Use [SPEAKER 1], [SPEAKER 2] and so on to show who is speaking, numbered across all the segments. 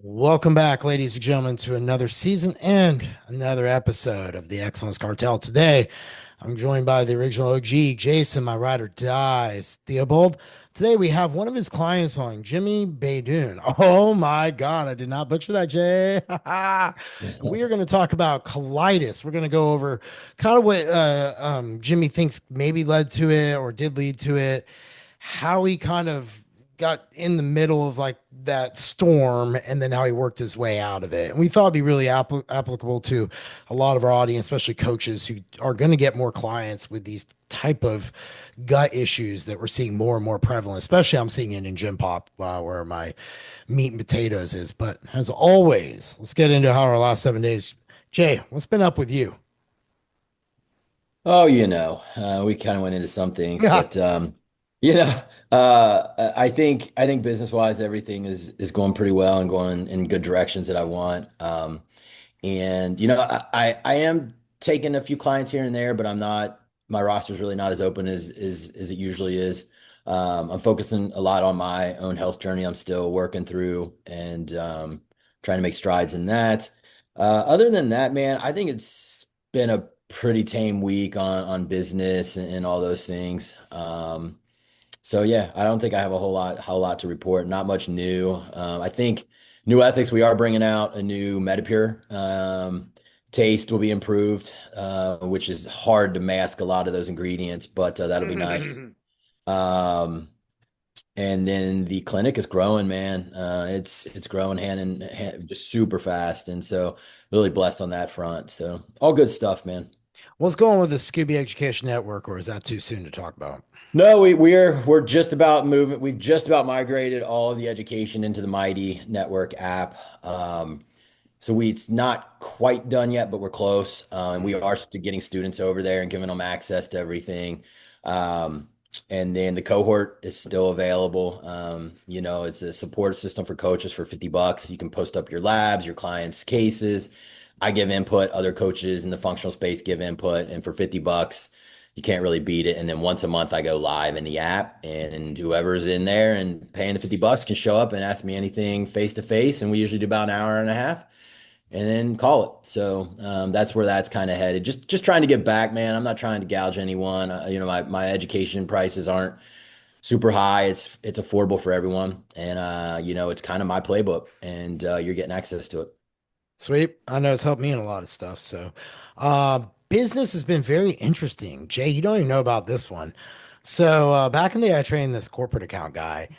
[SPEAKER 1] Welcome back, ladies and gentlemen, to another season and another episode of the Excellence Cartel. Today, I'm joined by the original OG, Jason, my ride or dies, Theobald. Today, we have one of his clients on, Jimmy Baydoun. Oh my God, I did not butcher that, Jay. And we are going to talk about colitis. We're going to go over kind of what Jimmy thinks maybe led to it or did lead to it, how he kind of got in the middle of like that storm and then how he worked his way out of it. And we thought it'd be really applicable to a lot of our audience, especially coaches who are going to get more clients with these type of gut issues that we're seeing more and more prevalent, especially I'm seeing it in gym pop where my meat and potatoes is. But as always, let's get into how our last 7 days. Jay, what's been up with you?
[SPEAKER 2] Oh, we kind of went into some things,
[SPEAKER 1] Yeah.
[SPEAKER 2] but you know, I think business wise, everything is going pretty well and going in good directions that I want. And I am taking a few clients here and there, but I'm not. My roster's really not as open as it usually is. I'm focusing a lot on my own health journey. I'm still working through and trying to make strides in that. Other than that, man, I think it's been a pretty tame week on business and all those things. So yeah, I don't think I have a whole lot to report. Not much new. I think new ethics. We are bringing out a new Metapure. Taste will be improved, which is hard to mask a lot of those ingredients, but that'll be nice. Um, and then the clinic is growing, man. It's growing hand in hand, just super fast, and so really blessed on that front. So all good stuff, man.
[SPEAKER 1] What's going on with the Scooby Education Network, or is that too soon to talk about?
[SPEAKER 2] No, we're just about moving. We've just about migrated all of the education into the Mighty Network app. It's not quite done yet, but we're close. And we are getting students over there and giving them access to everything. Um, and then the cohort is still available. It's a support system for coaches for $50. You can post up your labs, your clients' cases. I give input. Other coaches in the functional space give input, and for $50 you can't really beat it. And then once a month, I go live in the app, and whoever's in there and paying the $50 can show up and ask me anything face to face. And we usually do about an hour and a half and then call it. So that's where that's kind of headed. Just trying to get back, man. I'm not trying to gouge anyone. My education prices aren't super high. It's affordable for everyone. And, it's kind of my playbook, and you're getting access to it.
[SPEAKER 1] Sweet. I know it's helped me in a lot of stuff. Business has been very interesting. Jay, you don't even know about this one. Back in the day, I trained this corporate account guy,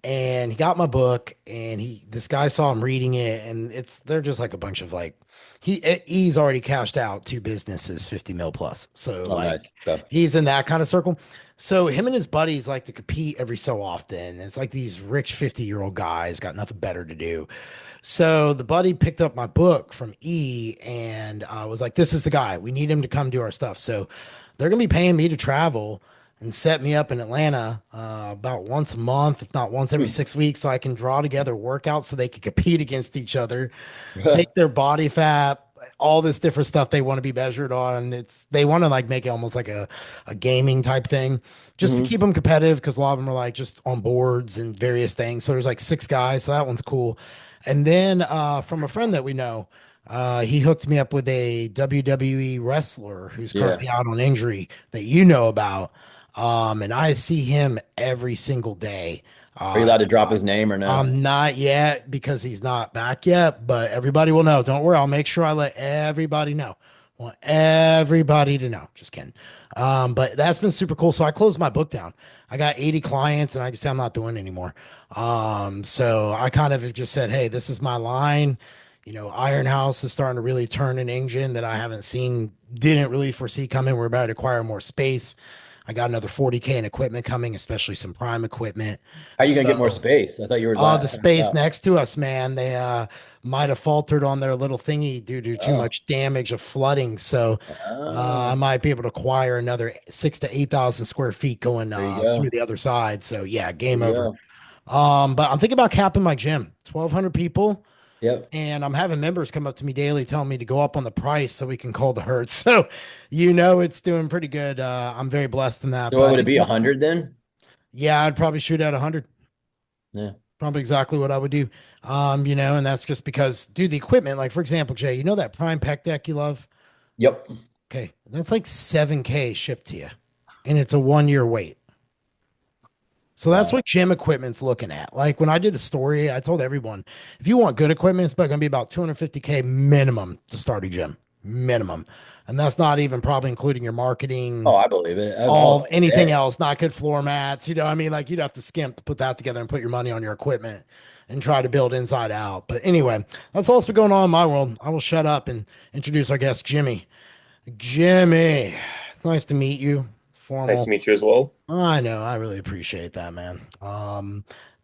[SPEAKER 1] and he got my book, and this guy saw him reading it, and they're just like a bunch of like, he's already cashed out two businesses, 50 mil plus. So
[SPEAKER 2] Oh, nice.
[SPEAKER 1] like,
[SPEAKER 2] Okay.
[SPEAKER 1] he's in that kind of circle. So him and his buddies like to compete every so often. It's like these rich 50-year-old guys got nothing better to do. So the buddy picked up my book from E and was like, "This is the guy. We need him to come do our stuff." So they're gonna be paying me to travel and set me up in Atlanta about once a month, if not once every
[SPEAKER 2] Hmm.
[SPEAKER 1] 6 weeks, so I can draw together workouts so they can compete against each other, take their body fat, all this different stuff they want to be measured on. They want to like make it almost like a gaming type thing just to keep
[SPEAKER 2] Hmm.
[SPEAKER 1] them competitive because a lot of them are like just on boards and various things. So there's like six guys, so that one's cool. And then from a friend that we know, he hooked me up with a WWE wrestler who's
[SPEAKER 2] Yeah.
[SPEAKER 1] currently out on injury that you know about. And I see him every single day.
[SPEAKER 2] Are you
[SPEAKER 1] Uh,
[SPEAKER 2] allowed to drop his name or no?
[SPEAKER 1] I'm not yet because he's not back yet, but everybody will know. Don't worry, I'll make sure I let everybody know. Want everybody to know. Just kidding. But that's been super cool. So I closed my book down. I got 80 clients and I just said I'm not doing it anymore. So I kind of have just said, hey, this is my line. Iron House is starting to really turn an engine that I haven't seen, didn't really foresee coming. We're about to acquire more space. I got another 40K in equipment coming, especially some prime equipment.
[SPEAKER 2] How are you gonna get more
[SPEAKER 1] So
[SPEAKER 2] space? I thought you were
[SPEAKER 1] the
[SPEAKER 2] tapped
[SPEAKER 1] space
[SPEAKER 2] out.
[SPEAKER 1] next to us, man, they might have faltered on their little thingy due to too
[SPEAKER 2] Oh.
[SPEAKER 1] much damage of flooding. So I
[SPEAKER 2] Oh,
[SPEAKER 1] might be able to acquire another 6 to 8,000 square feet going
[SPEAKER 2] there you
[SPEAKER 1] through
[SPEAKER 2] go.
[SPEAKER 1] the other side. So yeah,
[SPEAKER 2] There
[SPEAKER 1] game
[SPEAKER 2] you
[SPEAKER 1] over.
[SPEAKER 2] go.
[SPEAKER 1] But I'm thinking about capping my gym, 1,200 people.
[SPEAKER 2] Yep.
[SPEAKER 1] And I'm having members come up to me daily telling me to go up on the price so we can call the herd. So, it's doing pretty good. I'm very blessed in that.
[SPEAKER 2] So
[SPEAKER 1] But
[SPEAKER 2] what
[SPEAKER 1] I
[SPEAKER 2] would it
[SPEAKER 1] think,
[SPEAKER 2] be? 100 then?
[SPEAKER 1] yeah, I'd probably shoot at 100.
[SPEAKER 2] Yeah.
[SPEAKER 1] Probably exactly what I would do. And that's just because, dude, the equipment, like for example, Jay, you know that prime pec deck you love?
[SPEAKER 2] Yep.
[SPEAKER 1] Okay, that's like 7K shipped to you, and it's a 1 year wait. So that's
[SPEAKER 2] Wow.
[SPEAKER 1] what gym equipment's looking at. Like when I did a story, I told everyone, if you want good equipment, it's going to be about 250K minimum to start a gym, minimum. And that's not even probably including your
[SPEAKER 2] Oh,
[SPEAKER 1] marketing,
[SPEAKER 2] I believe it.
[SPEAKER 1] all
[SPEAKER 2] All
[SPEAKER 1] anything
[SPEAKER 2] day.
[SPEAKER 1] else, not good floor mats. I mean, like you'd have to skimp to put that together and put your money on your equipment and try to build inside out. But anyway, that's all that's been going on in my world. I will shut up and introduce our guest, Jimmy. Jimmy, it's nice to meet you.
[SPEAKER 3] Nice to
[SPEAKER 1] Formal.
[SPEAKER 3] meet you as well.
[SPEAKER 1] I know. I really appreciate that, man.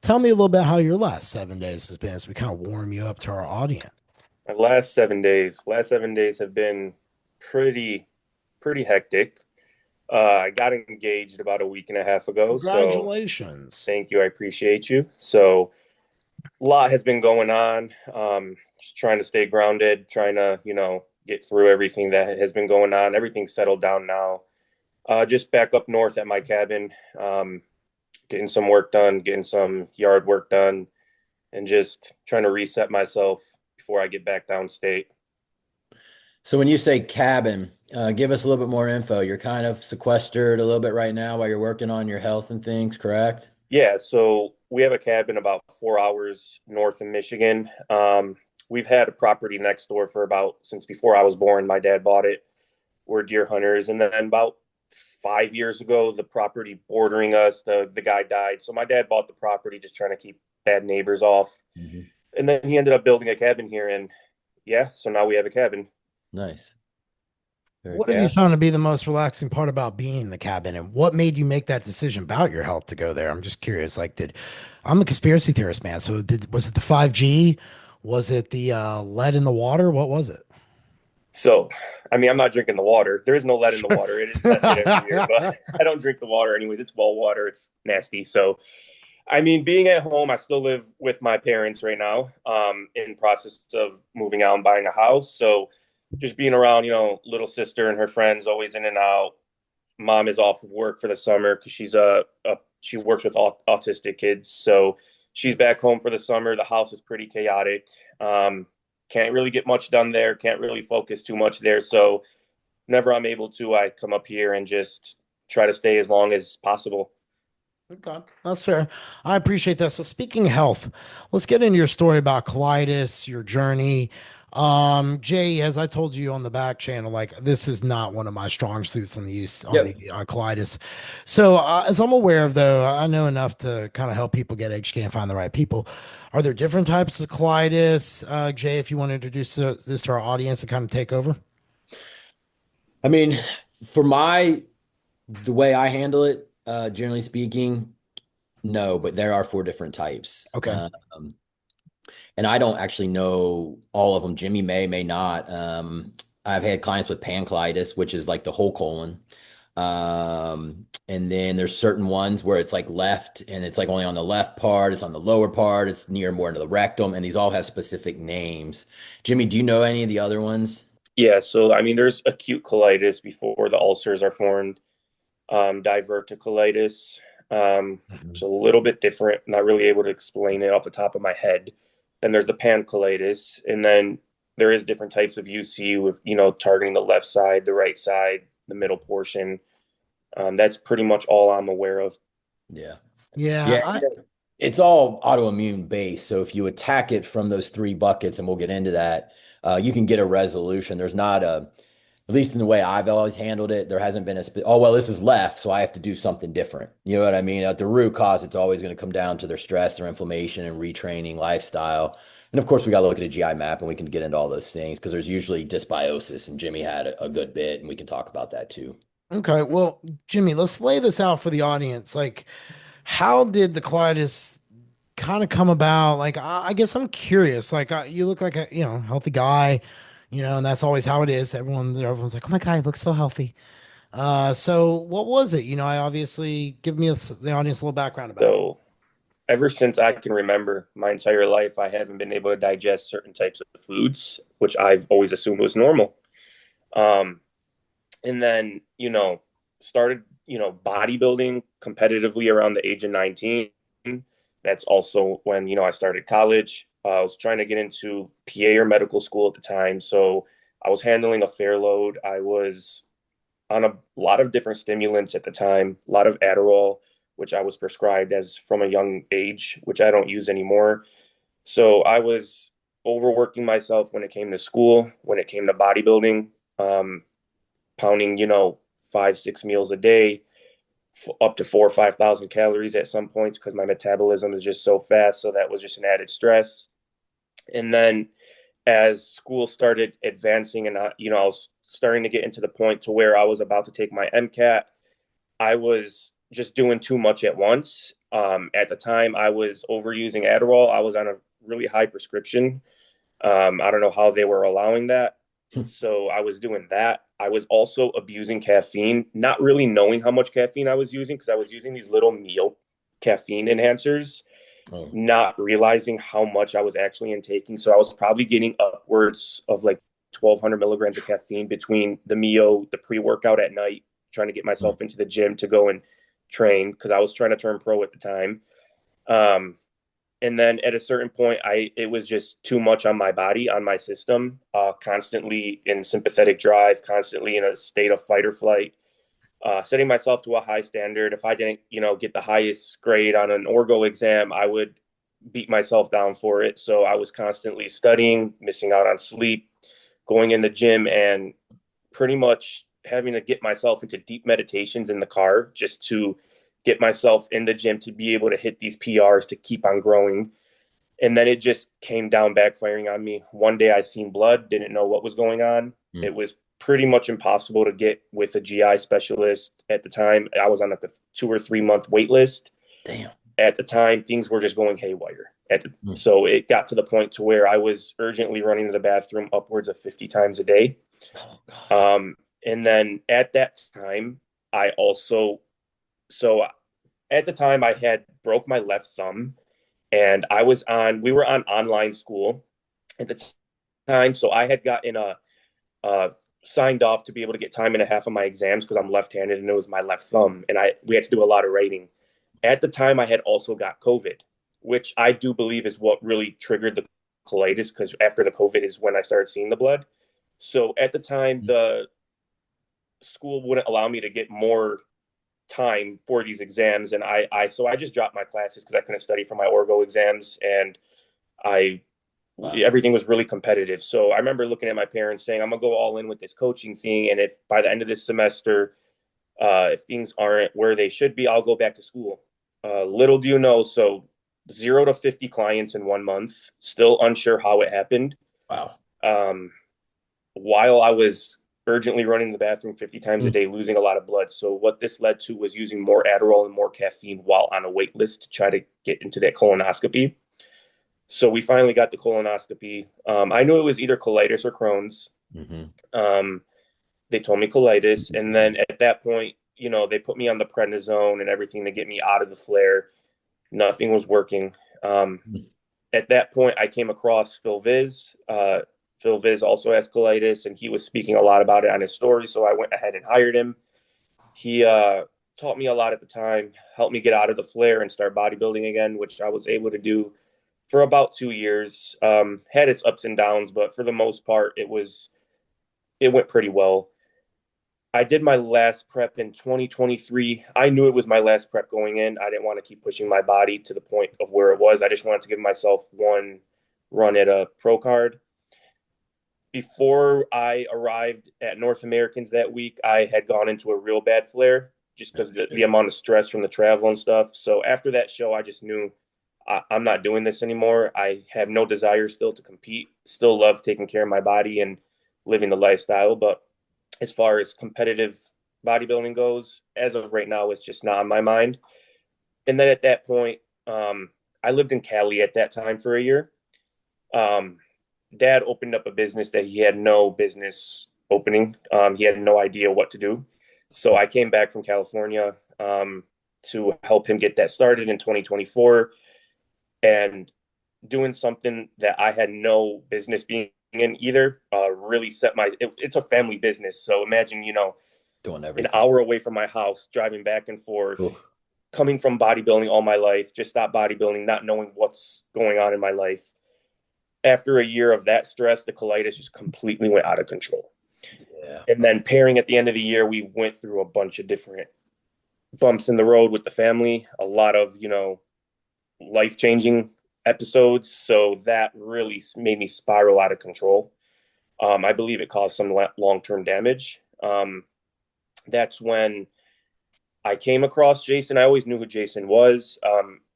[SPEAKER 1] Tell me a little bit how your last 7 days has been as we kind of warm you up to our audience.
[SPEAKER 3] My last 7 days have been pretty, pretty hectic. I got engaged about a week and a half ago, so
[SPEAKER 1] Congratulations.
[SPEAKER 3] thank you. I appreciate you. So a lot has been going on. Just trying to stay grounded, trying to, get through everything that has been going on. Everything's settled down now. Just back up north at my cabin, getting some work done, getting some yard work done, and just trying to reset myself before I get back downstate.
[SPEAKER 2] So when you say cabin, give us a little bit more info. You're kind of sequestered a little bit right now while you're working on your health and things, correct?
[SPEAKER 3] Yeah, so we have a cabin about 4 hours north of Michigan. We've had a property next door for about since before I was born. My dad bought it. We're deer hunters, and then about 5 years ago, the property bordering us, the guy died. So my dad bought the property, just trying to keep bad neighbors off.
[SPEAKER 2] Hmm.
[SPEAKER 3] And then he ended up building a cabin here, and yeah, so now we have a cabin.
[SPEAKER 2] Nice. Very
[SPEAKER 1] What have
[SPEAKER 2] cool.
[SPEAKER 1] you
[SPEAKER 3] Yeah.
[SPEAKER 1] found to be the most relaxing part about being in the cabin, and what made you make that decision about your health to go there? I'm just curious. Like, I'm a conspiracy theorist, man. So was it the 5G? Was it the lead in the water? What was it?
[SPEAKER 3] So, I mean, I'm not drinking the water. There is no lead in the
[SPEAKER 1] Sure.
[SPEAKER 3] water. It is tested every year, but I don't drink the water anyways. It's well water. It's nasty. So, I mean, being at home, I still live with my parents right now, in process of moving out and buying a house. So, just being around, little sister and her friends, always in and out. Mom is off of work for the summer because she works with autistic kids. So, she's back home for the summer. The house is pretty chaotic. Can't really get much done there. Can't really focus too much there. So, whenever I'm able to, I come up here and just try to stay as long as possible.
[SPEAKER 1] Okay, that's fair. I appreciate that. So speaking of health, let's get into your story about colitis, your journey. Jay, as I told you on the back channel, like this is not one of my strong suits on the use on the
[SPEAKER 2] Yep.
[SPEAKER 1] colitis. So as I'm aware of, though, I know enough to kind of help people get educated and find the right people. Are there different types of colitis? Jay, if you want to introduce this to our audience and kind of take over.
[SPEAKER 2] I mean, for the way I handle it, generally speaking, no, but there are four different types.
[SPEAKER 1] Okay.
[SPEAKER 2] And I don't actually know all of them. Jimmy may not. I've had clients with pancolitis, which is like the whole colon. And then there's certain ones where it's like left and it's like only on the left part, it's on the lower part, it's near more into the rectum, and these all have specific names. Jimmy, do you know any of the other ones?
[SPEAKER 3] Yeah, so I mean, there's acute colitis before the ulcers are formed. Diverticulitis.
[SPEAKER 1] Mhm.
[SPEAKER 3] It's a little bit different. Not really able to explain it off the top of my head. Then there's the pancolitis, and then there is different types of UC with targeting the left side, the right side, the middle portion. That's pretty much all I'm aware of.
[SPEAKER 2] Yeah.
[SPEAKER 1] Yeah,
[SPEAKER 2] Yeah, it's all autoimmune based. So if you attack it from those three buckets, and we'll get into that, you can get a resolution. There's not at least in the way I've always handled it, there hasn't been oh, well, this is left, so I have to do something different. You know what I mean? At the root cause, it's always going to come down to their stress, their inflammation, and retraining lifestyle. And of course, we got to look at a GI map and we can get into all those things because there's usually dysbiosis, and Jimmy had a good bit, and we can talk about that too.
[SPEAKER 1] okay. Well, Jimmy, let's lay this out for the audience. Like, how did the colitis kind of come about? Like, I guess I'm curious. Like, you look like a healthy guy, and that's always how it is. Everyone's like, oh my God, he looks so healthy. So what was it? I obviously give the audience a little background about it.
[SPEAKER 3] So ever since I can remember, my entire life, I haven't been able to digest certain types of foods, which I've always assumed was normal. Um, and then started bodybuilding competitively around the age of 19. That's also when, I started college. I was trying to get into PA or medical school at the time. So I was handling a fair load. I was on a lot of different stimulants at the time, a lot of Adderall, which I was prescribed as from a young age, which I don't use anymore. So I was overworking myself when it came to school, when it came to bodybuilding, um, pounding, 5, 6 meals a day, up to 4 or 5 thousand calories at some points because my metabolism is just so fast. So that was just an added stress. And then as school started advancing and I was starting to get into the point to where I was about to take my MCAT, I was just doing too much at once. At the time, I was overusing Adderall. I was on a really high prescription. I don't know how they were allowing that. So I was doing that. I was also abusing caffeine, not really knowing how much caffeine I was using because I was using these little meal caffeine enhancers,
[SPEAKER 2] Oh,
[SPEAKER 3] not realizing how much I was actually intaking. So I was probably getting upwards of like 1,200 milligrams of caffeine between the Mio, the pre workout at night, trying to get
[SPEAKER 2] mm,
[SPEAKER 3] myself into the gym to go and train because I was trying to turn pro at the time. Um, and then at a certain point, it was just too much on my body, on my system, constantly in sympathetic drive, constantly in a state of fight or flight, setting myself to a high standard. If I didn't, get the highest grade on an orgo exam, I would beat myself down for it. So I was constantly studying, missing out on sleep, going in the gym, and pretty much having to get myself into deep meditations in the car just to get myself in the gym to be able to hit these PRs to keep on growing. And then it just came down backfiring on me. One day I seen blood, didn't know what was going on.
[SPEAKER 2] mm.
[SPEAKER 3] It was pretty much impossible to get with a GI specialist at the time. I was on like a 2 or 3 month wait list.
[SPEAKER 2] Damn.
[SPEAKER 3] At the time, things were just going haywire.
[SPEAKER 2] Mm.
[SPEAKER 3] So it got to the point to where I was urgently running to the bathroom upwards of 50 times a day.
[SPEAKER 2] Oh gosh.
[SPEAKER 3] Um, and then at that time, I also, so at the time I had broke my left thumb and we were on online school at the time. So I had gotten uh, signed off to be able to get time and a half on my exams because I'm left-handed and it was my left thumb. And we had to do a lot of writing. At the time, I had also got COVID, which I do believe is what really triggered the colitis because after the COVID is when I started seeing the blood. So at the time, the school wouldn't allow me to get more time for these exams, and so I just dropped my classes because I couldn't study for my orgo exams, and I
[SPEAKER 2] Wow.
[SPEAKER 3] everything was really competitive. So I remember looking at my parents saying, "I'm gonna go all in with this coaching thing, and if by the end of this semester, if things aren't where they should be, I'll go back to school." Little do you know, so 0 to 50 clients in 1 month. Still unsure how it happened.
[SPEAKER 2] Wow.
[SPEAKER 3] Um, while I was urgently running the bathroom 50 times a
[SPEAKER 2] Mm.
[SPEAKER 3] day, losing a lot of blood. So what this led to was using more Adderall and more caffeine while on a wait list to try to get into that colonoscopy. So we finally got the colonoscopy. I knew it was either colitis or Crohn's.
[SPEAKER 2] Hmm.
[SPEAKER 3] Um, they told me colitis, and then at that point, they put me on the prednisone and everything to get me out of the flare. Nothing was working. At that point, I came across Phil Viz. Phil Viz also has colitis, and he was speaking a lot about it on his story. So I went ahead and hired him. He taught me a lot at the time, helped me get out of the flare and start bodybuilding again, which I was able to do for about 2 years. Had its ups and downs, but for the most part, it went pretty well. I did my last prep in 2023. I knew it was my last prep going in. I didn't want to keep pushing my body to the point of where it was. I just wanted to give myself one run at a pro card. Before I arrived at North Americans that week, I had gone into a real bad flare just because the amount of stress from the travel and stuff. So after that show, I just knew I'm not doing this anymore. I have no desire still to compete, still love taking care of my body and living the lifestyle. But as far as competitive bodybuilding goes, as of right now, it's just not on my mind. And then at that point, I lived in Cali at that time for a year. Um, Dad opened up a business that he had no business opening. He had no idea what to do. So I came back from California to help him get that started in 2024 and doing something that I had no business being in either. Really set it's a family business. So imagine,
[SPEAKER 2] Doing
[SPEAKER 3] an
[SPEAKER 2] everything.
[SPEAKER 3] hour away from my house, driving back and forth,
[SPEAKER 2] Oof.
[SPEAKER 3] coming from bodybuilding all my life, just stopped bodybuilding, not knowing what's going on in my life. After a year of that stress, the colitis just completely went out of control.
[SPEAKER 2] Yeah.
[SPEAKER 3] And then pairing at the end of the year, we went through a bunch of different bumps in the road with the family, a lot of, life changing episodes. So that really made me spiral out of control. I believe it caused some long term damage. That's when I came across Jason. I always knew who Jason was.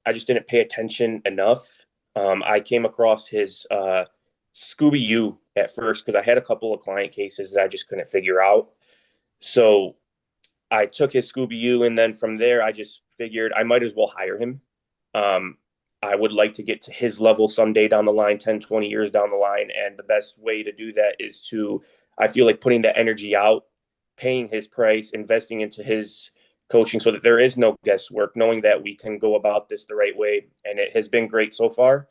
[SPEAKER 3] I just didn't pay attention enough. I came across his Scooby U at first because I had a couple of client cases that I just couldn't figure out. So I took his Scooby U, and then from there, I just figured I might as well hire him. Um, I would like to get to his level someday down the line, 10, 20 years down the line. And the best way to do that is to, I feel like putting that energy out, paying his price, investing into his coaching so that there is no guesswork, knowing that we can go about this the right way. And it has been great so far.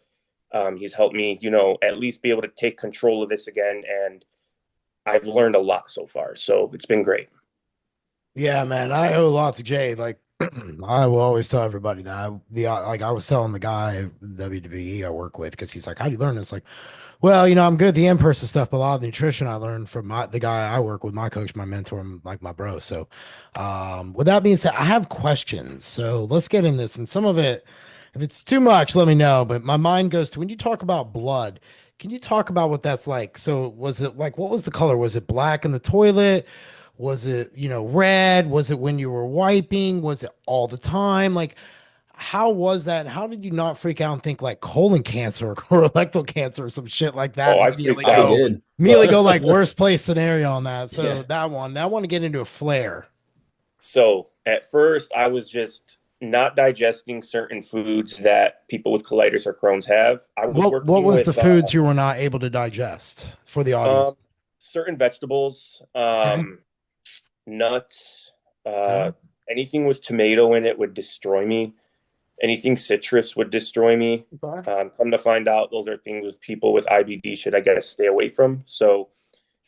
[SPEAKER 3] He's helped me, at least be able to take control of this again. And I've learned a lot so far. So it's been great.
[SPEAKER 1] Yeah, man, I owe a lot to Jay. Like, I will always tell everybody that. Like I was telling the guy WWE I work with because he's like, "How do you learn this?" Like, well, I'm good at the in-person stuff, but a lot of the nutrition I learned from the guy I work with, my coach, my mentor, and like my bro. So, with that being said, I have questions. So let's get in this. And some of it, if it's too much, let me know. But my mind goes to when you talk about blood. Can you talk about what that's like? So was it like what was the color? Was it black in the toilet? Was it, red? Was it when you were wiping? Was it all the time? Like, how was that? How did you not freak out and think like colon cancer or colorectal cancer or some shit like that?
[SPEAKER 3] Oh,
[SPEAKER 1] And
[SPEAKER 3] I freaked
[SPEAKER 2] I
[SPEAKER 3] out.
[SPEAKER 2] did.
[SPEAKER 1] immediately go like worst place scenario on that. So
[SPEAKER 2] Yeah.
[SPEAKER 1] that one, I want to get into a flare.
[SPEAKER 3] So at first, I was just not digesting certain foods that people with colitis or Crohn's have. I was
[SPEAKER 1] What
[SPEAKER 3] working
[SPEAKER 1] was the
[SPEAKER 3] with
[SPEAKER 1] foods you were not able to digest for the
[SPEAKER 3] um,
[SPEAKER 1] audience?
[SPEAKER 3] certain vegetables,
[SPEAKER 1] Okay.
[SPEAKER 3] nuts,
[SPEAKER 1] Okay.
[SPEAKER 3] anything with tomato in it would destroy me. Anything citrus would destroy me.
[SPEAKER 1] Okay.
[SPEAKER 3] Come to find out, those are things with people with IBD should, I guess, stay away from. So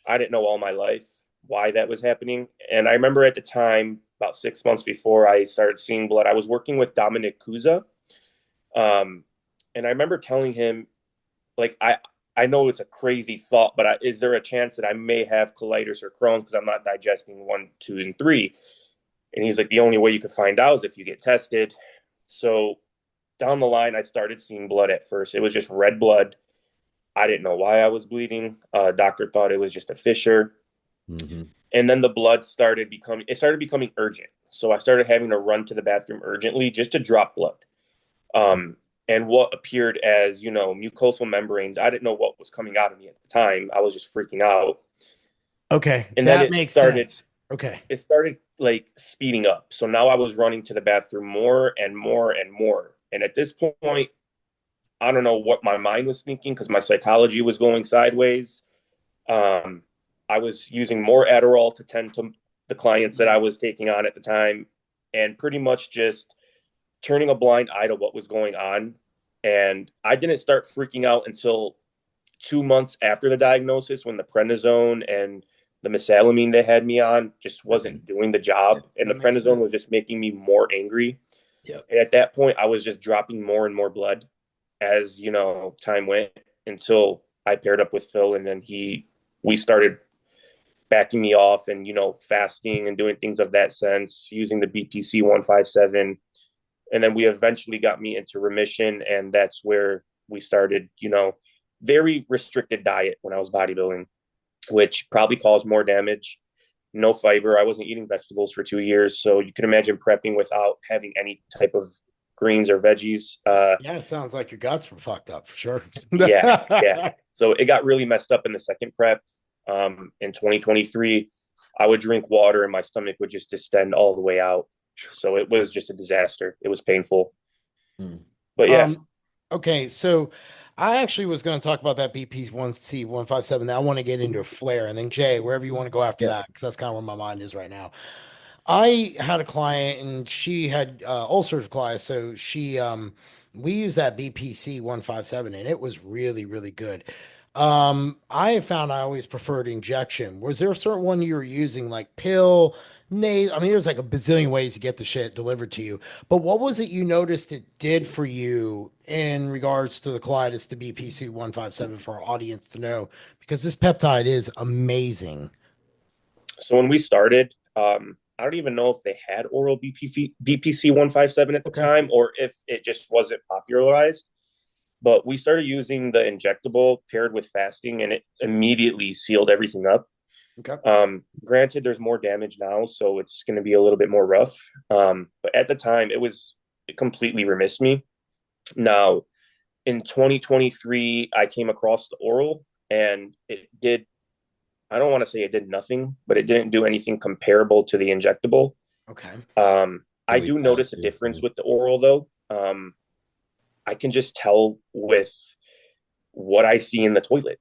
[SPEAKER 3] I didn't know all my life why that was happening. And I remember at the time, about 6 months before I started seeing blood, I was working with Dominic Kuza. Um, and I remember telling him, like, I know it's a crazy thought, but is there a chance that I may have colitis or Crohn's because I'm not digesting one, two, and three? And he's like, the only way you could find out is if you get tested. So down the line, I started seeing blood at first. It was just red blood. I didn't know why I was bleeding. Doctor thought it was just a fissure.
[SPEAKER 2] Hmm.
[SPEAKER 3] And then the blood started becoming urgent. So I started having to run to the bathroom urgently just to drop blood. Um, and what appeared as, mucosal membranes, I didn't know what was coming out of me at the time. I was just freaking out.
[SPEAKER 1] Okay.
[SPEAKER 3] And then
[SPEAKER 1] That
[SPEAKER 3] it
[SPEAKER 1] makes
[SPEAKER 3] started
[SPEAKER 1] sense. Okay.
[SPEAKER 3] it started like speeding up. So now I was running to the bathroom more and more and more. And at this point, I don't know what my mind was thinking because my psychology was going sideways. Um, I was using more Adderall to tend to the clients that I was taking on at the time and pretty much just turning a blind eye to what was going on. And I didn't start freaking out until 2 months after the diagnosis when the prednisone and the mesalamine they had me on just wasn't doing the job. And the
[SPEAKER 1] That makes
[SPEAKER 3] prednisone was
[SPEAKER 1] sense.
[SPEAKER 3] just making me more angry.
[SPEAKER 2] Yep.
[SPEAKER 3] And at that point, I was just dropping more and more blood as, time went until I paired up with Phil and then we started backing me off and, fasting and doing things of that sense, using the BPC 157. And then we eventually got me into remission. And that's where we started, very restricted diet when I was bodybuilding, which probably caused more damage. No fiber. I wasn't eating vegetables for 2 years. So you can imagine prepping without having any type of greens or veggies.
[SPEAKER 1] Yeah, it sounds like your guts were fucked up for sure.
[SPEAKER 3] Yeah, yeah. So it got really messed up in the second prep. In 2023, I would drink water and my stomach would just distend all the way out. So it was just a disaster. It was painful.
[SPEAKER 2] Mm.
[SPEAKER 3] But yeah,
[SPEAKER 1] Um, okay, so I actually was going to talk about that BP1C 157. Now I want to get into a flare, and then Jay, wherever you want to go after
[SPEAKER 2] Yep.
[SPEAKER 1] that, because that's kind of where my mind is right now. I had a client, and she had ulcerative colitis, so we used that BPC 157, and it was really, really good. I found I always preferred injection. Was there a certain one you were using, like pill, Nay, I mean, there's like a bazillion ways to get the shit delivered to you. But what was it you noticed it did for you in regards to the colitis, the BPC 157 for our audience to know? Because this peptide is amazing.
[SPEAKER 3] So when we started, I don't even know if they had oral BPC 157 at the
[SPEAKER 1] Okay.
[SPEAKER 3] time or if it just wasn't popularized. But we started using the injectable paired with fasting, and it immediately sealed everything up.
[SPEAKER 1] Okay.
[SPEAKER 3] Granted, there's more damage now, so it's going to be a little bit more rough. But at the time, it completely remissed me. Now, in 2023, I came across the oral, and it did. I don't want to say it did nothing, but it didn't do anything comparable to the injectable.
[SPEAKER 1] Okay.
[SPEAKER 3] I
[SPEAKER 2] Really
[SPEAKER 3] do notice a
[SPEAKER 2] faster.
[SPEAKER 3] difference with the oral, though. I can just tell with what I see in the toilet.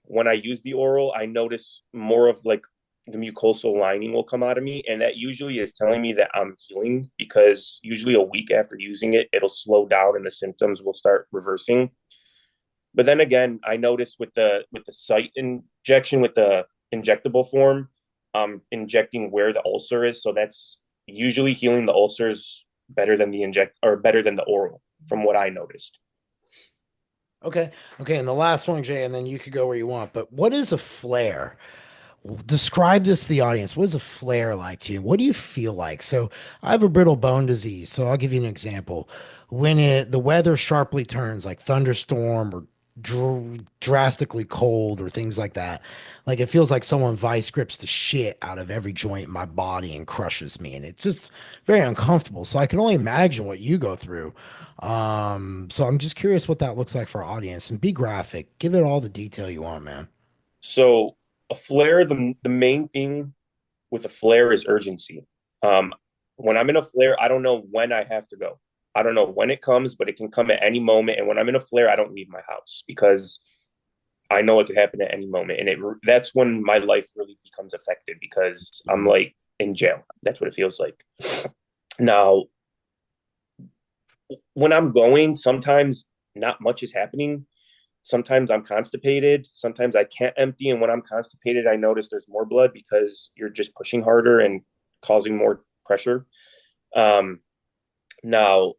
[SPEAKER 3] When I use the oral, I notice more of like the mucosal lining will come out of me, and that usually is telling me that I'm healing because usually a week after using it, it'll slow down and the symptoms will start reversing. But then again, I noticed with the site injection with the injectable form, injecting where the ulcer is, so that's usually healing the ulcers better than the inject or better than the oral, from what I noticed.
[SPEAKER 1] Okay. Okay. And the last one, Jay, and then you could go where you want. But what is a flare? Describe this to the audience. What is a flare like to you? What do you feel like? So I have a brittle bone disease. So I'll give you an example. When the weather sharply turns, like thunderstorm or drastically cold or things like that, like it feels like someone vice grips the shit out of every joint in my body and crushes me, and it's just very uncomfortable. So I can only imagine what you go through. So I'm just curious what that looks like for our audience, and be graphic. Give it all the detail you want, man.
[SPEAKER 3] So a flare, the main thing with a flare is urgency. Um, when I'm in a flare, I don't know when I have to go. I don't know when it comes, but it can come at any moment. And when I'm in a flare, I don't leave my house because I know it could happen at any moment. And that's when my life really becomes affected because I'm like in jail. That's what it feels like. Now, when I'm going, sometimes not much is happening. Sometimes I'm constipated. Sometimes I can't empty. And when I'm constipated, I notice there's more blood because you're just pushing harder and causing more pressure. Um, Now,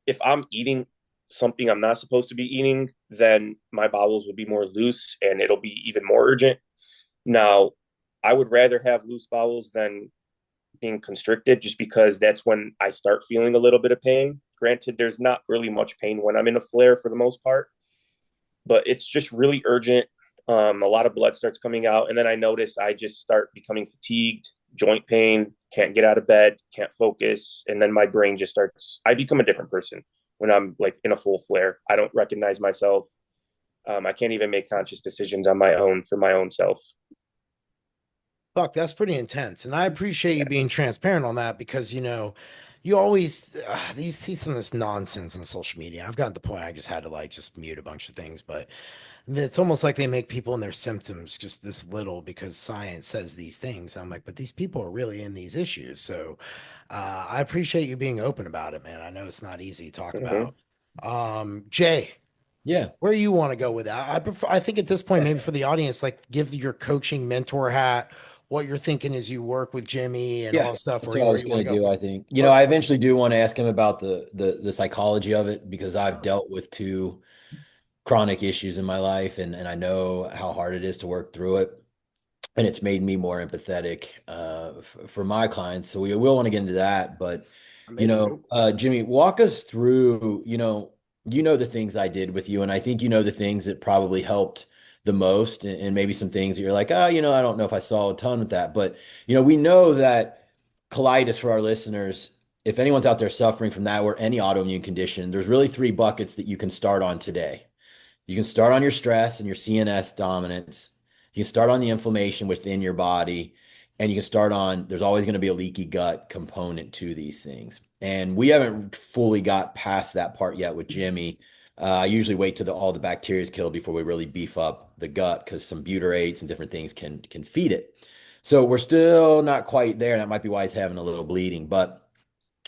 [SPEAKER 3] if I'm eating something I'm not supposed to be eating, then my bowels will be more loose and it'll be even more urgent. Now, I would rather have loose bowels than being constricted just because that's when I start feeling a little bit of pain. Granted, there's not really much pain when I'm in a flare for the most part, but it's just really urgent. A lot of blood starts coming out, and then I notice I just start becoming fatigued, joint pain, can't get out of bed, can't focus, and then my brain just starts. I become a different person when I'm like in a full flare. I don't recognize myself. I can't even make conscious decisions on my own for my own self.
[SPEAKER 1] Fuck, that's pretty intense. And I appreciate you being transparent on that because, you always you see some of this nonsense on social media. I've gotten to the point I just had to like just mute a bunch of things, but it's almost like they make people and their symptoms just this little because science says these things. I'm like, but these people are really in these issues. So I appreciate you being open about it, man. I know it's not easy to talk
[SPEAKER 3] Mm-hmm.
[SPEAKER 1] about. Jay,
[SPEAKER 2] Yeah.
[SPEAKER 1] where you want to go with that. I think at this point, maybe for the audience, like give your coaching mentor hat, what you're thinking as you work with Jimmy and all
[SPEAKER 2] Yeah,
[SPEAKER 1] that stuff,
[SPEAKER 2] that's
[SPEAKER 1] or
[SPEAKER 2] what I
[SPEAKER 1] where
[SPEAKER 2] was
[SPEAKER 1] you want
[SPEAKER 2] going
[SPEAKER 1] to
[SPEAKER 2] to
[SPEAKER 1] go.
[SPEAKER 2] do, I think.
[SPEAKER 1] But
[SPEAKER 2] I eventually do want to ask him about the psychology of it because I've dealt with two chronic issues in my life and I know how hard it is to work through it. And it's made me more empathetic for my clients. So we will want to get into that. But,
[SPEAKER 1] maybe nope.
[SPEAKER 2] Jimmy, walk us through, the things I did with you. And I think you know the things that probably helped the most and maybe some things that you're like, oh, I don't know if I saw a ton with that. But, we know that colitis for our listeners, if anyone's out there suffering from that or any autoimmune condition, there's really three buckets that you can start on today. You can start on your stress and your CNS dominance. You can start on the inflammation within your body. And you can start on, there's always going to be a leaky gut component to these things. And we haven't fully got past that part yet with Jimmy. I usually wait till all the bacteria is killed before we really beef up the gut because some butyrates and different things can feed it. So we're still not quite there. And that might be why he's having a little bleeding. But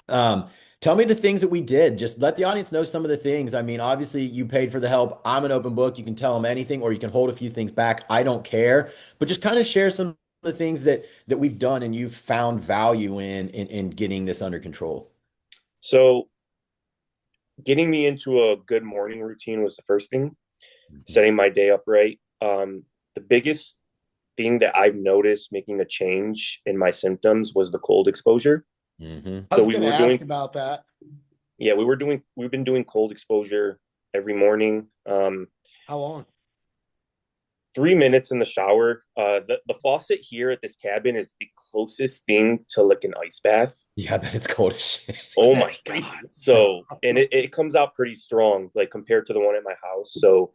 [SPEAKER 2] tell me the things that we did. Just let the audience know some of the things. I mean, obviously, you paid for the help. I'm an open book. You can tell them anything, or you can hold a few things back. I don't care. But just kind of share some of the things that we've done and you've found value in getting this under control?
[SPEAKER 3] So getting me into a good morning routine was the first thing, setting my day up right. The biggest thing that I've noticed making a change in my symptoms was the cold exposure.
[SPEAKER 2] Mm-hmm.
[SPEAKER 1] I
[SPEAKER 3] So
[SPEAKER 1] was
[SPEAKER 3] we
[SPEAKER 1] going to
[SPEAKER 3] were
[SPEAKER 1] ask
[SPEAKER 3] doing,
[SPEAKER 1] about that.
[SPEAKER 3] yeah, we've been doing cold exposure every morning.
[SPEAKER 1] How long?
[SPEAKER 3] 3 minutes in the shower. The faucet here at this cabin is the closest thing to like an ice bath.
[SPEAKER 2] Yeah, I bet it's cold as shit.
[SPEAKER 3] Oh my
[SPEAKER 1] That's
[SPEAKER 3] God.
[SPEAKER 1] freezing.
[SPEAKER 3] So, and it comes out pretty strong, like compared to the one at my house. So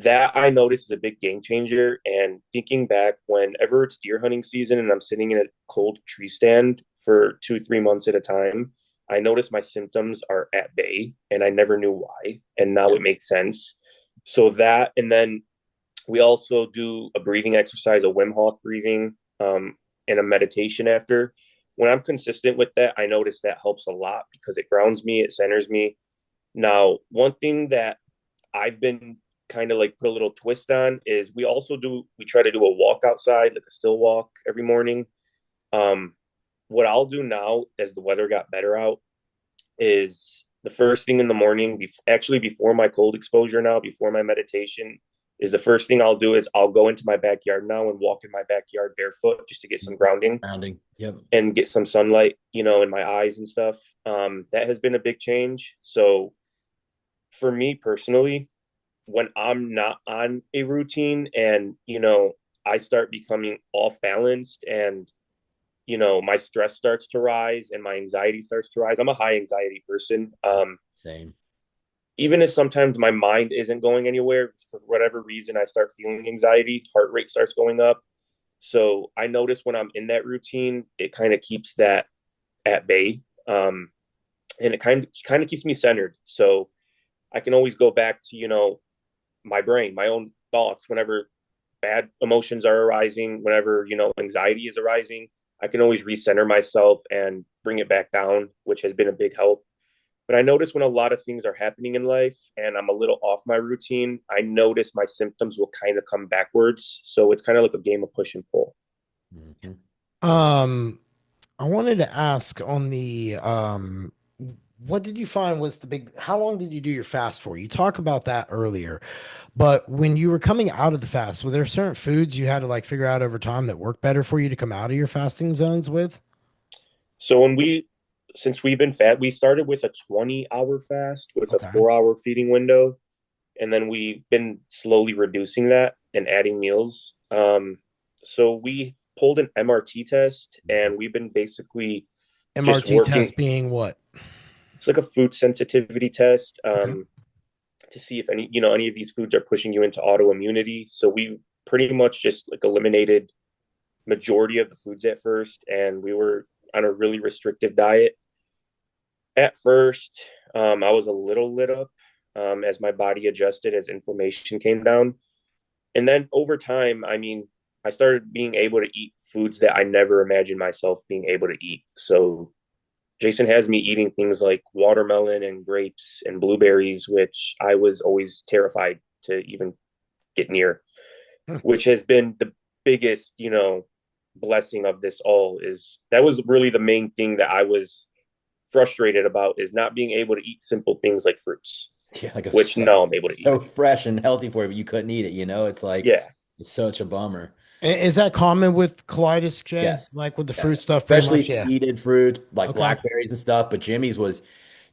[SPEAKER 3] that I noticed is a big game changer. And thinking back, whenever it's deer hunting season and I'm sitting in a cold tree stand for 2, 3 months at a time, I notice my symptoms are at bay and I never knew why. And now it makes sense. So that, and then we also do a breathing exercise, a Wim Hof breathing, and a meditation after. When I'm consistent with that, I notice that helps a lot because it grounds me, it centers me. Now, one thing that I've been kind of like put a little twist on is we try to do a walk outside, like a still walk every morning. Um, what I'll do now as the weather got better out is the first thing in the morning, actually before my cold exposure now, before my meditation, is the first thing I'll do is I'll go into my backyard now and walk in my backyard barefoot just to get some grounding
[SPEAKER 2] Grounding. Yep.
[SPEAKER 3] and get some sunlight, in my eyes and stuff. That has been a big change. So for me personally, when I'm not on a routine and, I start becoming off balanced and, my stress starts to rise and my anxiety starts to rise. I'm a high anxiety person.
[SPEAKER 2] Same.
[SPEAKER 3] Even if sometimes my mind isn't going anywhere for whatever reason, I start feeling anxiety, heart rate starts going up. So I notice when I'm in that routine, it kind of keeps that at bay. And it kind of keeps me centered. So I can always go back to, my brain, my own thoughts whenever bad emotions are arising, whenever, anxiety is arising. I can always recenter myself and bring it back down, which has been a big help. But I notice when a lot of things are happening in life and I'm a little off my routine, I notice my symptoms will kind of come backwards. So it's kind of like a game of push and pull.
[SPEAKER 2] Mm-hmm.
[SPEAKER 1] Um, I wanted to ask on the what did you find was the big, how long did you do your fast for? You talk about that earlier, but when you were coming out of the fast, were there certain foods you had to like figure out over time that work better for you to come out of your fasting zones with?
[SPEAKER 3] So since we've been fat, we started with a 20-hour fast with a
[SPEAKER 1] Okay.
[SPEAKER 3] 4 hour feeding window. And then we've been slowly reducing that and adding meals. So we pulled an MRT test and we've been basically just
[SPEAKER 1] MRT
[SPEAKER 3] working.
[SPEAKER 1] test being what?
[SPEAKER 3] It's like a food sensitivity test
[SPEAKER 1] Okay.
[SPEAKER 3] to see if any of these foods are pushing you into autoimmunity. So we've pretty much just like eliminated majority of the foods at first, and we were on a really restrictive diet. At first, I was a little lit up as my body adjusted, as inflammation came down. And then over time, I mean, I started being able to eat foods that I never imagined myself being able to eat. So Jason has me eating things like watermelon and grapes and blueberries, which I was always terrified to even get near,
[SPEAKER 1] Hmm.
[SPEAKER 3] which has been the biggest, blessing of this all. Is that was really the main thing that I was frustrated about, is not being able to eat simple things like fruits,
[SPEAKER 2] Yeah, like
[SPEAKER 3] which now I'm able to eat.
[SPEAKER 2] so fresh and healthy for you, but you couldn't eat it, It's like
[SPEAKER 3] Yeah.
[SPEAKER 2] it's such a bummer.
[SPEAKER 1] Is that common with colitis, Jay?
[SPEAKER 2] Yes.
[SPEAKER 1] Like with the fruit
[SPEAKER 2] Yes.
[SPEAKER 1] stuff, pretty
[SPEAKER 2] Especially
[SPEAKER 1] much? Yeah.
[SPEAKER 2] seeded fruit like
[SPEAKER 1] Okay.
[SPEAKER 2] blackberries and stuff, but Jimmy's was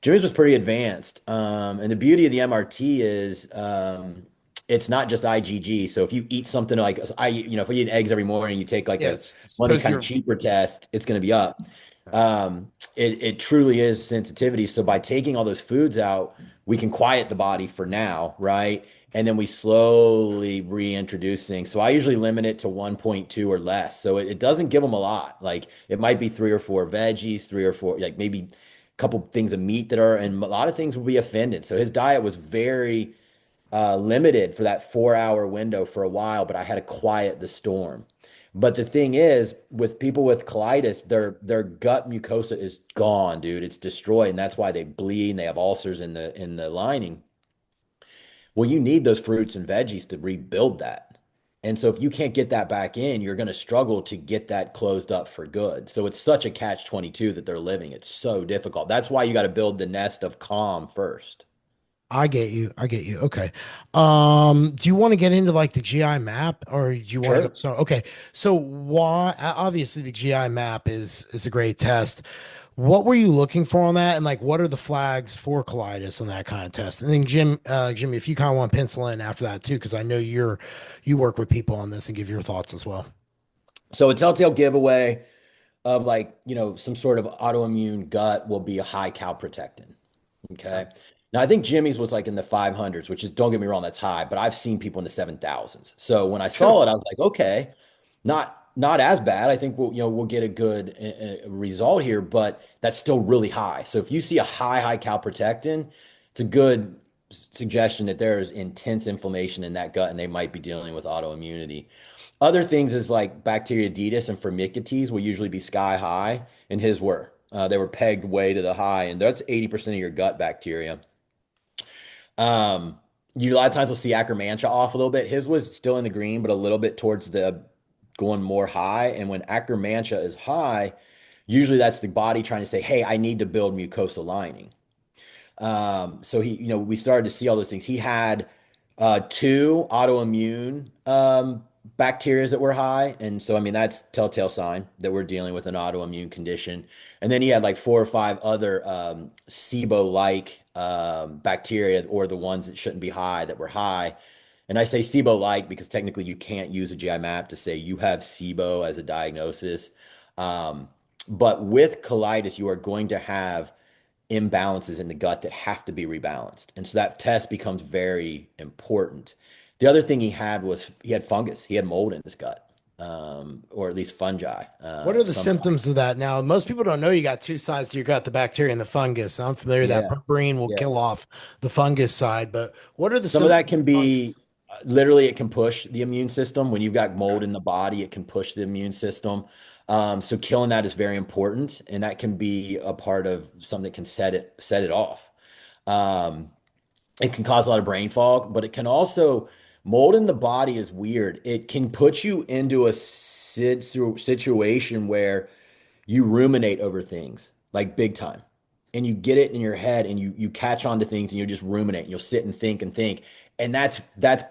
[SPEAKER 2] pretty advanced. And the beauty of the MRT is it's not just IgG. So if you eat something like if we eat eggs every morning, you take like a
[SPEAKER 1] Yes.
[SPEAKER 2] one of these
[SPEAKER 1] Suppose
[SPEAKER 2] kind of
[SPEAKER 1] you're.
[SPEAKER 2] cheaper tests, it's going to be up. It truly is sensitivity. So by taking all those foods out, we can quiet the body for now, right? And then we slowly reintroduce things. So I usually limit it to 1.2 or less. So it doesn't give them a lot. Like it might be three or four veggies, three or four, like maybe a couple things of meat that are, and a lot of things will be offended. So his diet was very limited for that 4 hour window for a while, but I had to quiet the storm. But the thing is, with people with colitis, their gut mucosa is gone, dude. It's destroyed, and that's why they bleed and they have ulcers in the lining. Well, you need those fruits and veggies to rebuild that. And so if you can't get that back in, you're going to struggle to get that closed up for good. So it's such a catch-22 that they're living. It's so difficult. That's why you got to build the nest of calm first.
[SPEAKER 1] I get you. I get you. Okay. Do you want to get into like the GI map or do you want to go?
[SPEAKER 2] Sure.
[SPEAKER 1] So, okay. So why, obviously the GI map is a great test. What were you looking for on that? And like, what are the flags for colitis on that kind of test? And then Jimmy, if you kind of want to pencil in after that too, because I know you work with people on this and give your thoughts as well.
[SPEAKER 2] So a telltale giveaway of like, some sort of autoimmune gut will be a high calprotectin.
[SPEAKER 1] Okay.
[SPEAKER 2] Okay. Now I think Jimmy's was like in the 500s, which is, don't get me wrong, that's high, but I've seen people in the 7,000s. So when I
[SPEAKER 1] Sure.
[SPEAKER 2] saw it, I was like, okay, not as bad. I think we'll get a good result here, but that's still really high. So if you see a high calprotectin, it's a good suggestion that there is intense inflammation in that gut and they might be dealing with autoimmunity. Other things is like Bacteroidetes and Firmicutes will usually be sky high, and his were. They were pegged way to the high, and that's 80% of your gut bacteria. Um, you a lot of times will see Akkermansia off a little bit. His was still in the green, but a little bit towards the going more high. And when Akkermansia is high, usually that's the body trying to say, "Hey, I need to build mucosal lining." So we started to see all those things. He had two autoimmune bacteria that were high, and so I mean that's telltale sign that we're dealing with an autoimmune condition. And then he had like four or five other SIBO-like bacteria, or the ones that shouldn't be high that were high. And I say SIBO-like because technically you can't use a GI map to say you have SIBO as a diagnosis. Um, but with colitis, you are going to have imbalances in the gut that have to be rebalanced. And so that test becomes very important. The other thing he had was he had fungus. He had mold in his gut, or at least fungi.
[SPEAKER 1] What are the
[SPEAKER 2] Some,
[SPEAKER 1] symptoms of that? Now, most people don't know you got two sides to your gut, the bacteria and the fungus. I'm familiar that
[SPEAKER 2] yeah,
[SPEAKER 1] berberine will
[SPEAKER 2] yeah.
[SPEAKER 1] kill off the fungus side, but what are the
[SPEAKER 2] Some of
[SPEAKER 1] symptoms
[SPEAKER 2] that can
[SPEAKER 1] of
[SPEAKER 2] be
[SPEAKER 1] fungus?
[SPEAKER 2] literally it can push the immune system. When you've got mold in the body, it can push the immune system. So killing that is very important, and that can be a part of something that can set it off. Um, It can cause a lot of brain fog, but it can also mold in the body is weird. It can put you into a situation where you ruminate over things like big time. And you get it in your head and you catch on to things and you just ruminate and you'll sit and think and think. And that's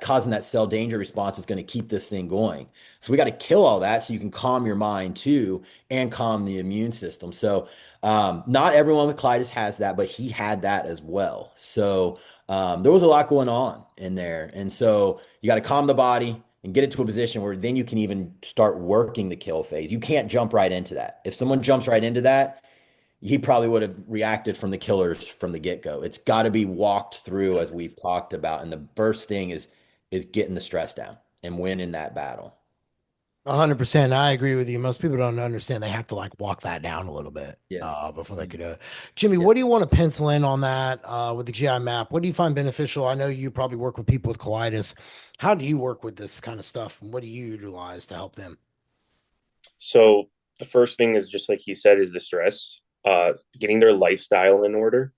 [SPEAKER 2] causing that cell danger response is going to keep this thing going. So we got to kill all that so you can calm your mind too and calm the immune system. So not everyone with colitis has that, but he had that as well. So there was a lot going on in there. And so you got to calm the body and get it to a position where then you can even start working the kill phase. You can't jump right into that. If someone jumps right into that, he probably would have reacted from the killers from the get-go. It's got to be walked through as we've talked about. And the first thing is getting the stress down and winning that battle.
[SPEAKER 1] 100%. I agree with you. Most people don't understand. They have to like walk that down a little bit
[SPEAKER 2] Yeah.
[SPEAKER 1] before they could do it. Jimmy,
[SPEAKER 2] Yeah.
[SPEAKER 1] what do you want to pencil in on that with the GI map? What do you find beneficial? I know you probably work with people with colitis. How do you work with this kind of stuff? And what do you utilize to help them?
[SPEAKER 3] So the first thing is just like he said, is the stress, getting their lifestyle in order.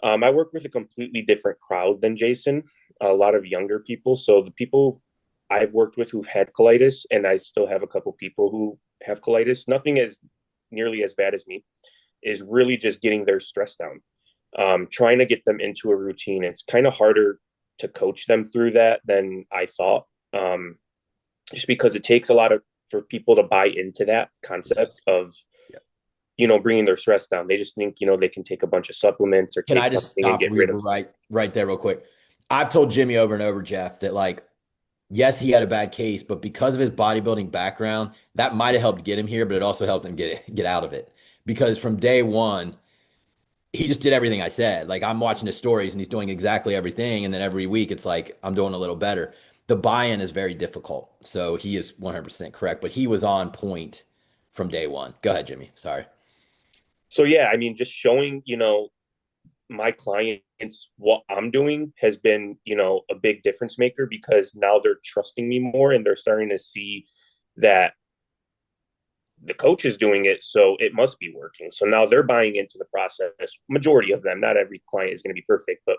[SPEAKER 3] I work with a completely different crowd than Jason, a lot of younger people. So the people I've worked with who've had colitis, and I still have a couple people who have colitis, nothing as nearly as bad as me, is really just getting their stress down, trying to get them into a routine. It's kind of harder to coach them through that than I thought, just because it takes a lot of for people to buy into that
[SPEAKER 2] It does.
[SPEAKER 3] concept of
[SPEAKER 2] Yeah.
[SPEAKER 3] bringing their stress down. They just think they can take a bunch of supplements or
[SPEAKER 2] Can
[SPEAKER 3] take
[SPEAKER 2] I just
[SPEAKER 3] something and
[SPEAKER 2] stop
[SPEAKER 3] get rid of.
[SPEAKER 2] right there real quick? I've told Jimmy over and over, Jeff, that like, yes, he had a bad case, but because of his bodybuilding background, that might have helped get him here, but it also helped him get out of it. Because from day one, he just did everything I said. Like I'm watching his stories and he's doing exactly everything. And then every week it's like I'm doing a little better. The buy-in is very difficult. So he is 100% correct, but he was on point from day one. Go ahead, Jimmy. Sorry.
[SPEAKER 3] So yeah, I mean, just showing my clients what I'm doing has been a big difference maker, because now they're trusting me more and they're starting to see that the coach is doing it, so it must be working. So now they're buying into the process. Majority of them, not every client is going to be perfect, but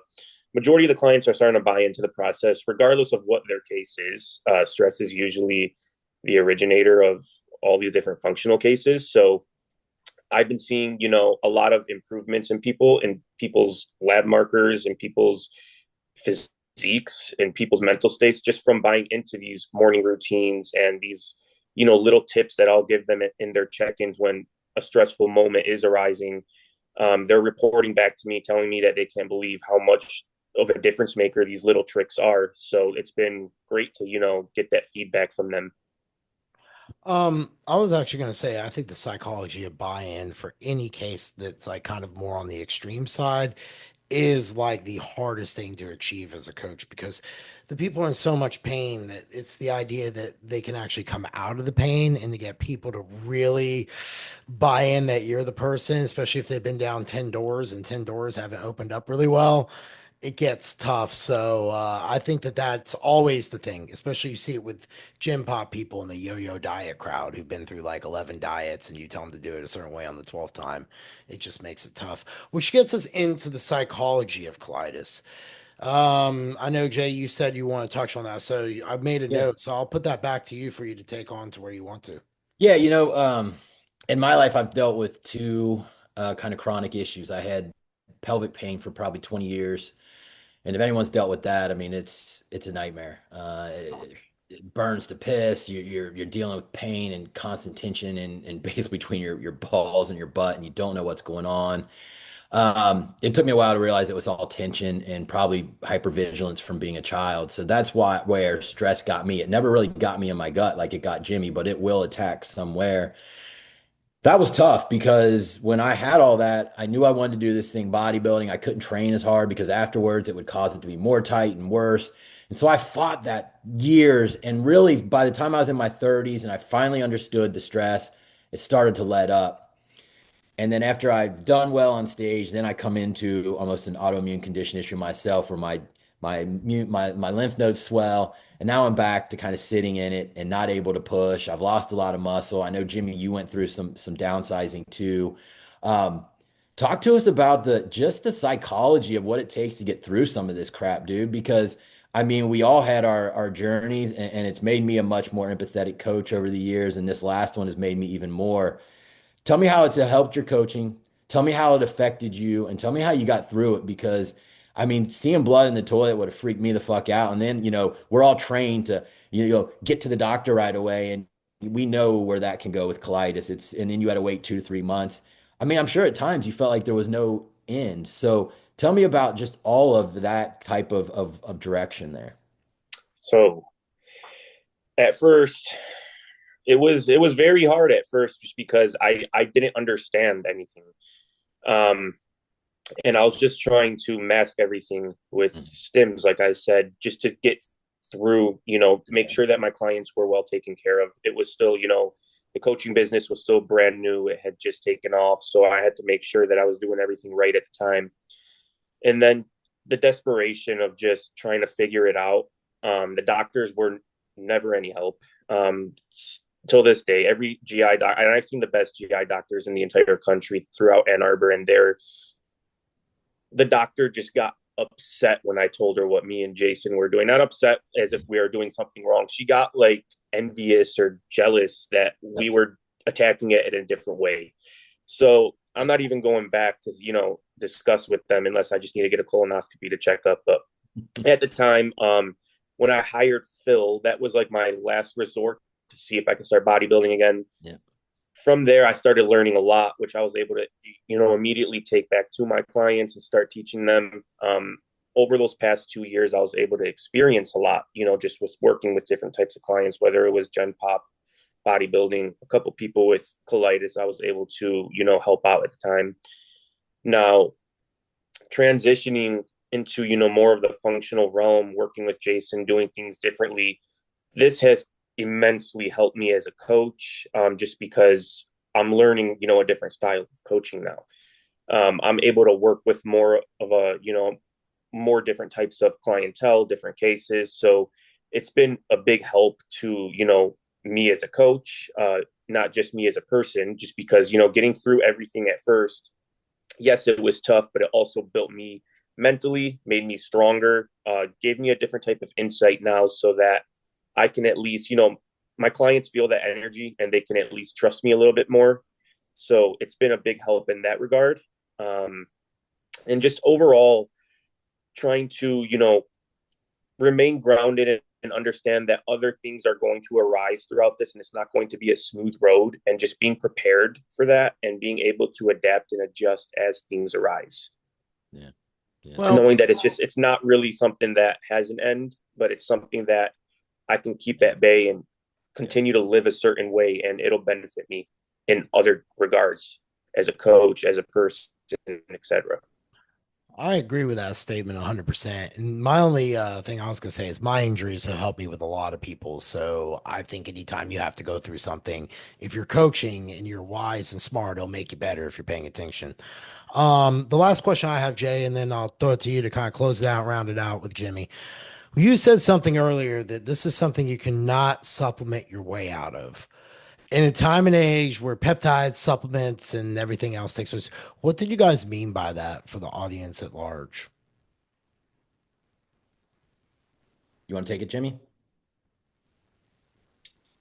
[SPEAKER 3] majority of the clients are starting to buy into the process, regardless of what their case is. Stress is usually the originator of all these different functional cases. So I've been seeing, a lot of improvements in people's lab markers and people's physiques and people's mental states just from buying into these morning routines and these, little tips that I'll give them in their check-ins when a stressful moment is arising. They're reporting back to me, telling me that they can't believe how much of a difference maker these little tricks are. So it's been great to, get that feedback from them.
[SPEAKER 1] I was actually going to say, I think the psychology of buy-in for any case that's like kind of more on the extreme side is like the hardest thing to achieve as a coach because the people are in so much pain that it's the idea that they can actually come out of the pain and to get people to really buy in that you're the person, especially if they've been down 10 doors and 10 doors haven't opened up really well. It gets tough. So I think that that's always the thing, especially you see it with gym pop people in the yo-yo diet crowd who've been through like 11 diets and you tell them to do it a certain way on the 12th time. It just makes it tough, which gets us into the psychology of colitis. I know, Jay, you said you want to touch on that. So I've made a
[SPEAKER 2] Yeah.
[SPEAKER 1] note. So I'll put that back to you for you to take on to where you want to.
[SPEAKER 2] Yeah, in my life, I've dealt with two kind of chronic issues. I had pelvic pain for probably 20 years. And if anyone's dealt with that, I mean, it's a nightmare. It burns to piss. You're dealing with pain and constant tension and basically between your balls and your butt, and you don't know what's going on. It took me a while to realize it was all tension and probably hypervigilance from being a child. So that's where stress got me. It never really got me in my gut like it got Jimmy, but it will attack somewhere. That was tough because when I had all that, I knew I wanted to do this thing bodybuilding. I couldn't train as hard because afterwards it would cause it to be more tight and worse. And so I fought that years. And really, by the time I was in my 30s and I finally understood the stress, it started to let up. And then after I've done well on stage, then I come into almost an autoimmune condition issue myself where my lymph nodes swell. And now I'm back to kind of sitting in it and not able to push. I've lost a lot of muscle. I know Jimmy, you went through some downsizing too. Um, Talk to us about the psychology of what it takes to get through some of this crap, dude, because I mean, we all had our journeys and it's made me a much more empathetic coach over the years. And this last one has made me even more. Tell me how it's helped your coaching. Tell me how it affected you, and tell me how you got through it. Because, I mean, seeing blood in the toilet would have freaked me the fuck out. And then, we're all trained to, get to the doctor right away, and we know where that can go with colitis. And then you had to wait 2 to 3 months. I mean, I'm sure at times you felt like there was no end. So tell me about just all of that type of direction there.
[SPEAKER 3] So at first, it was very hard at first just because I didn't understand anything. Um, and I was just trying to mask everything with stims, like I said, just to get through, to make sure that my clients were well taken care of. It was still, the coaching business was still brand new. It had just taken off. So I had to make sure that I was doing everything right at the time. And then the desperation of just trying to figure it out. The doctors were never any help. Till this day, every GI doc, and I've seen the best GI doctors in the entire country throughout Ann Arbor, and the doctor just got upset when I told her what me and Jason were doing. Not upset as if we are doing something wrong. She got like envious or jealous that we were attacking it in a different way. So I'm not even going back to, discuss with them unless I just need to get a colonoscopy to check up. But at the time, when I hired Phil, that was like my last resort to see if I can start bodybuilding again.
[SPEAKER 2] Yeah.
[SPEAKER 3] From there, I started learning a lot, which I was able to, immediately take back to my clients and start teaching them. Over those past 2 years, I was able to experience a lot, just with working with different types of clients, whether it was Gen Pop, bodybuilding, a couple people with colitis, I was able to, help out at the time. Now, transitioning into, more of the functional realm, working with Jason, doing things differently, this has immensely helped me as a coach, just because I'm learning, a different style of coaching now. I'm able to work with more of a, more different types of clientele, different cases. So it's been a big help to, me as a coach, not just me as a person, just because, getting through everything at first, yes, it was tough, but it also built me mentally, made me stronger, gave me a different type of insight now so that I can at least, my clients feel that energy and they can at least trust me a little bit more. So it's been a big help in that regard. Um, and just overall trying to, remain grounded and understand that other things are going to arise throughout this and it's not going to be a smooth road, and just being prepared for that and being able to adapt and adjust as things arise.
[SPEAKER 2] Yeah. Yeah.
[SPEAKER 3] And
[SPEAKER 1] Well,
[SPEAKER 3] knowing that it's not really something that has an end, but it's something that I can keep at bay and continue to live a certain way, and it'll benefit me in other regards as a coach, as a person, etc.
[SPEAKER 1] I agree with that statement 100%. And my only thing I was going to say is my injuries have helped me with a lot of people. So I think anytime you have to go through something, if you're coaching and you're wise and smart, it'll make you better if you're paying attention. The last question I have, Jay, and then I'll throw it to you to kind of close it out, round it out with Jimmy. You said something earlier that this is something you cannot supplement your way out of. In a time and age where peptides, supplements, and everything else takes place, what did you guys mean by that for the audience at large?
[SPEAKER 2] You want to take it, Jimmy?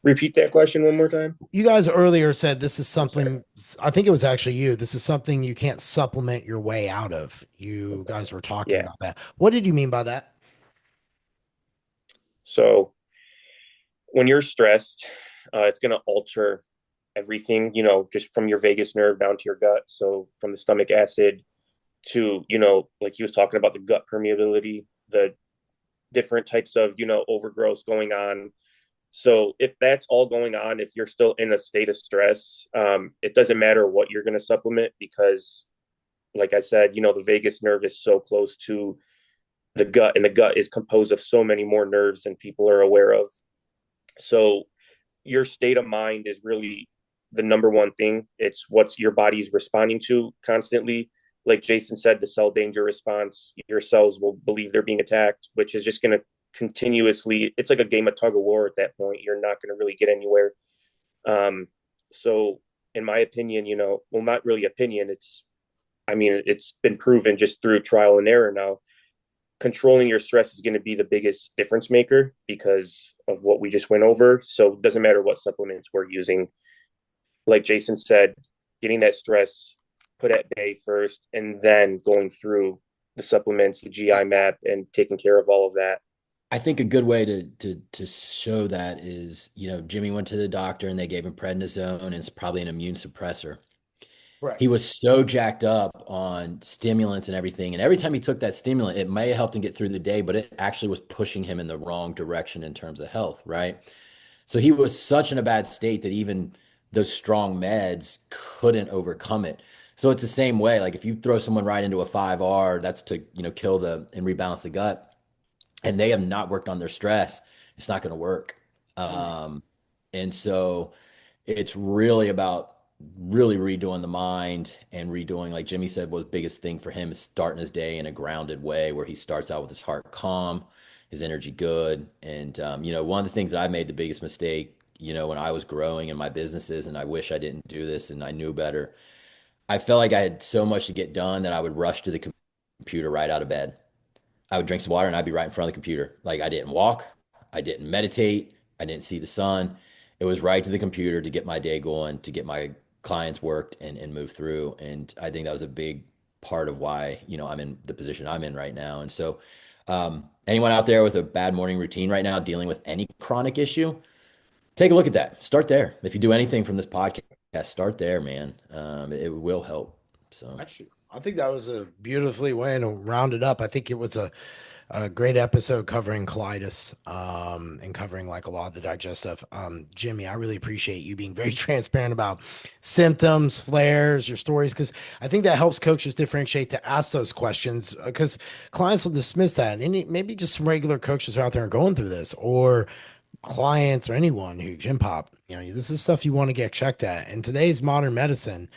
[SPEAKER 3] Repeat that question one more time.
[SPEAKER 1] You guys earlier said this is
[SPEAKER 3] I'm sorry.
[SPEAKER 1] something, I think it was actually you. This is something you can't supplement your way out of. You guys were talking
[SPEAKER 3] Yeah.
[SPEAKER 1] about that. What did you mean by that?
[SPEAKER 3] So when you're stressed, it's going to alter everything, just from your vagus nerve down to your gut. So from the stomach acid to, like he was talking about, the gut permeability, the different types of, overgrowth going on. So if that's all going on, if you're still in a state of stress, it doesn't matter what you're going to supplement, because like I said, the vagus nerve is so close to the gut, and the gut is composed of so many more nerves than people are aware of. So your state of mind is really the number one thing. It's what your body's responding to constantly. Like Jason said, the cell danger response, your cells will believe they're being attacked, which is just going to continuously, it's like a game of tug of war at that point. You're not going to really get anywhere. So in my opinion, well, not really opinion, it's been proven just through trial and error now. Controlling your stress is going to be the biggest difference maker because of what we just went over. So it doesn't matter what supplements we're using. Like Jason said, getting that stress put at bay first, and then going through the supplements, the GI map, and taking care of all of that.
[SPEAKER 2] I think a good way to show that is, Jimmy went to the doctor and they gave him prednisone, and it's probably an immune suppressor.
[SPEAKER 1] Right.
[SPEAKER 2] He was so jacked up on stimulants and everything. And every time he took that stimulant, it may have helped him get through the day, but it actually was pushing him in the wrong direction in terms of health, right? So he was such in a bad state that even those strong meds couldn't overcome it. So it's the same way. Like if you throw someone right into a 5R, that's to, kill the and rebalance the gut, and they have not worked on their stress, it's not going to work. Um, and so it's really about really redoing the mind and redoing, like Jimmy said, was the biggest thing for him is starting his day in a grounded way where he starts out with his heart calm, his energy good. And, one of the things that I made the biggest mistake, when I was growing in my businesses, and I wish I didn't do this and I knew better, I felt like I had so much to get done that I would rush to the computer right out of bed. I would drink some water and I'd be right in front of the computer. Like I didn't walk, I didn't meditate, I didn't see the sun. It was right to the computer to get my day going, to get my clients worked and move through. And I think that was a big part of why, I'm in the position I'm in right now. And so, anyone out there with a bad morning routine right now, dealing with any chronic issue, take a look at that. Start there. If you do anything from this podcast, start there, man. It will help. So.
[SPEAKER 1] Actually, I think that was a beautifully way to round it up. I think it was a great episode covering colitis, and covering like a lot of the digestive. Jimmy, I really appreciate you being very transparent about symptoms, flares, your stories, because I think that helps coaches differentiate to ask those questions, because clients will dismiss that. And maybe just some regular coaches are out there going through this, or clients or anyone who gym pop, this is stuff you want to get checked at. In today's modern medicine,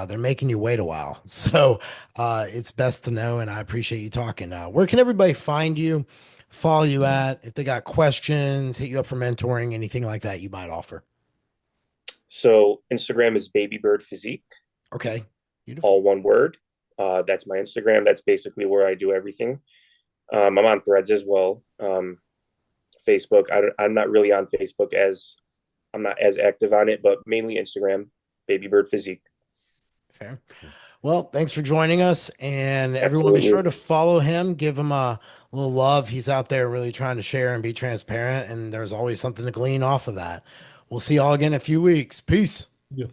[SPEAKER 1] they're making you wait a while. So it's best to know. And I appreciate you talking. Where can everybody find you, follow you at, if they got questions, hit you up for mentoring, anything like that you might offer?
[SPEAKER 3] So Instagram is Baby Bird Physique,
[SPEAKER 1] Okay. Beautiful.
[SPEAKER 3] all one word. That's my Instagram. That's basically where I do everything. I'm on Threads as well. Facebook. I'm not really on Facebook as I'm not as active on it, but mainly Instagram, Baby Bird Physique.
[SPEAKER 1] Fair. Well, thanks for joining us. And everyone, be sure
[SPEAKER 3] Absolutely.
[SPEAKER 1] to follow him, give him a little love. He's out there really trying to share and be transparent. And there's always something to glean off of that. We'll see y'all again in a few weeks. Peace.
[SPEAKER 4] Yeah.